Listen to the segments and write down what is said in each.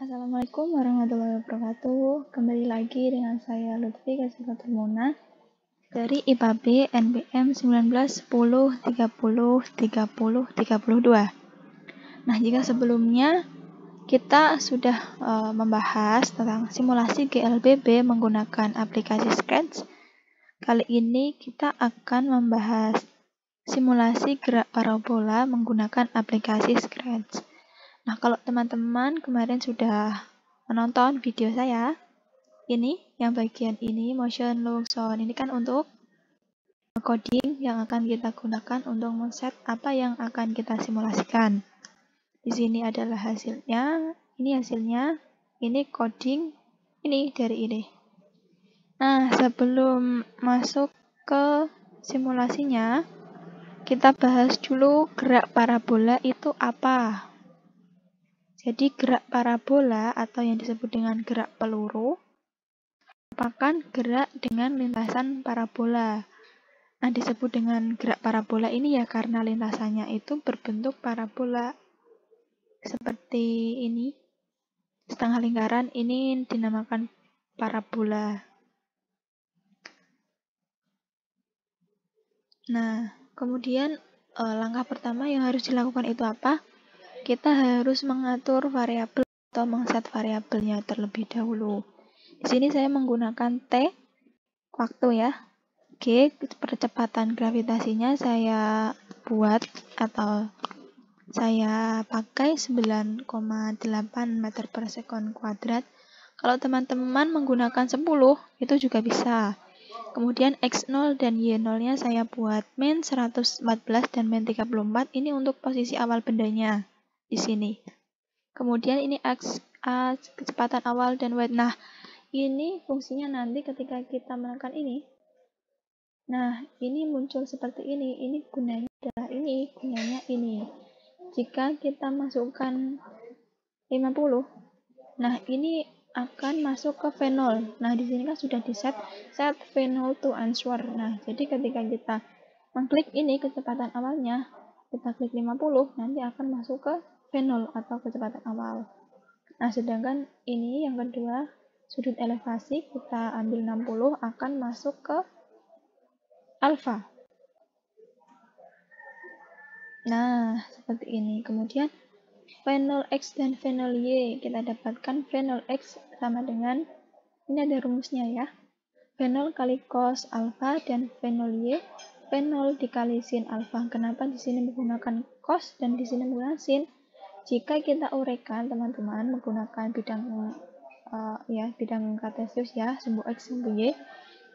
Assalamualaikum warahmatullahi wabarakatuh. Kembali lagi dengan saya Lutfi Kasifatul Muna dari IPA B NBM 1910303032. Nah, jika sebelumnya kita sudah membahas tentang simulasi GLBB menggunakan aplikasi Scratch, kali ini kita akan membahas simulasi gerak parabola menggunakan aplikasi Scratch. Nah, kalau teman-teman kemarin sudah menonton video saya, ini yang bagian ini, motion, look, sound, ini kan untuk coding yang akan kita gunakan untuk men-set apa yang akan kita simulasikan. Di sini adalah hasilnya, ini coding, ini dari ini. Nah, sebelum masuk ke simulasinya, kita bahas dulu gerak parabola itu apa. Jadi gerak parabola atau yang disebut dengan gerak peluru merupakan gerak dengan lintasan parabola. Nah, disebut dengan gerak parabola ini ya karena lintasannya itu berbentuk parabola. Seperti ini, setengah lingkaran ini dinamakan parabola. Nah, kemudian langkah pertama yang harus dilakukan itu apa? Kita harus mengatur variabel atau mengset variabelnya terlebih dahulu. Di sini saya menggunakan T, waktu ya. G, percepatan gravitasinya saya buat atau saya pakai 9,8 meter per second kuadrat. Kalau teman-teman menggunakan 10, itu juga bisa. Kemudian X0 dan Y0-nya saya buat min 114 dan min 34. Ini untuk posisi awal bendanya di sini. Kemudian ini X, A, kecepatan awal dan Y. Nah, ini fungsinya nanti ketika kita menekan ini. Nah, ini muncul seperti ini. Ini gunanya adalah ini, gunanya ini. Jika kita masukkan 50, nah ini akan masuk ke V0. Nah, di sini kan sudah di set V0 to answer. Nah, jadi ketika kita mengklik ini kecepatan awalnya, kita klik 50, nanti akan masuk ke V0 atau kecepatan awal. Nah, sedangkan ini yang kedua, sudut elevasi kita ambil 60 akan masuk ke alfa. Nah, seperti ini. Kemudian V0 X dan V0 Y, kita dapatkan V0 X sama dengan, ini ada rumusnya ya, V0 kali cos alfa dan V0 Y, V0 dikali sin alfa. Kenapa di sini menggunakan cos dan di sini menggunakan sin? Jika kita uraikan teman-teman menggunakan bidang kartesius ya, sumbu X, sumbu Y,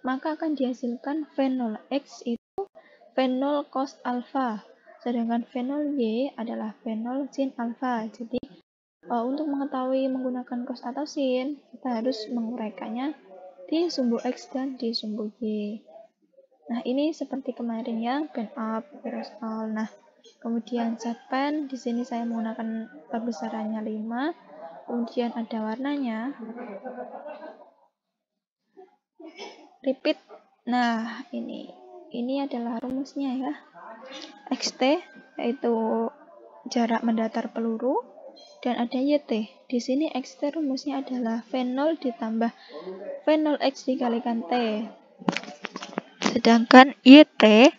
maka akan dihasilkan V0 X itu V0 cos alfa. Sedangkan V0 Y adalah V0 sin alfa. Jadi, untuk mengetahui menggunakan cos atau sin, kita harus menguraikannya di sumbu X dan di sumbu Y. Nah, ini seperti kemarin ya, band up, terus all. Nah, kemudian set pen, di sini saya menggunakan perbesarannya 5. Kemudian ada warnanya. Repeat. Nah, ini adalah rumusnya ya. XT yaitu jarak mendatar peluru dan ada YT. Di sini XT rumusnya adalah V0 ditambah V0X dikalikan T. Sedangkan YT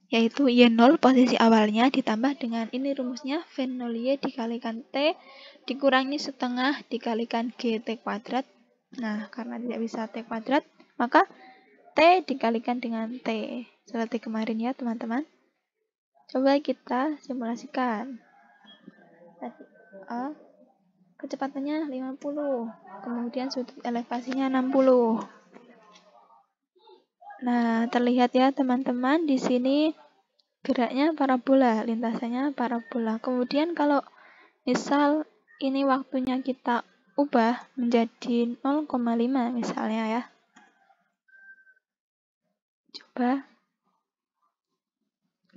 yaitu Y0 posisi awalnya ditambah dengan ini rumusnya V0Y dikalikan T dikurangi setengah dikalikan GT kuadrat. Nah, karena tidak bisa T kuadrat, maka T dikalikan dengan T. Seperti kemarin ya, teman-teman. Coba kita simulasikan. Kecepatannya 50, kemudian sudut elevasinya 60. Nah, terlihat ya teman-teman, di sini geraknya parabola, lintasannya parabola. Kemudian kalau misal ini waktunya kita ubah menjadi 0,5 misalnya ya. Coba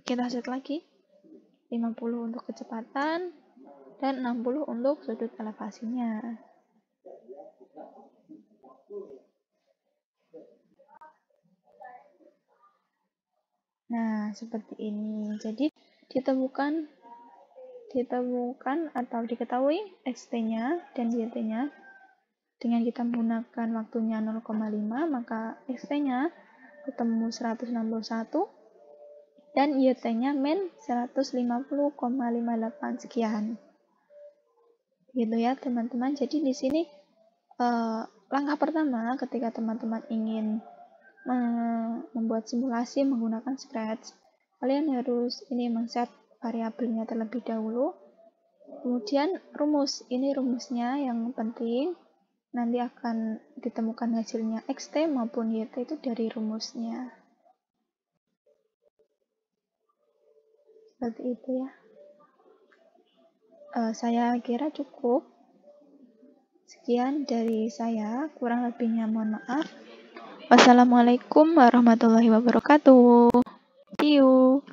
kita set lagi. 50 untuk kecepatan dan 60 untuk sudut elevasinya. Nah, seperti ini. Jadi, ditemukan ditemukan atau diketahui Xt-nya dan YT-nya dengan kita menggunakan waktunya 0,5, maka Xt-nya ketemu 161 dan YT-nya min 150,58 sekian. Gitu ya teman-teman. Jadi di sini langkah pertama ketika teman-teman ingin membuat simulasi menggunakan Scratch, kalian harus men-set variabelnya terlebih dahulu. Kemudian rumus, ini rumusnya yang penting, nanti akan ditemukan hasilnya Xt maupun YT itu dari rumusnya. Seperti itu ya. Saya kira cukup. Sekian dari saya, kurang lebihnya mohon maaf. Wassalamualaikum warahmatullahi wabarakatuh. See you.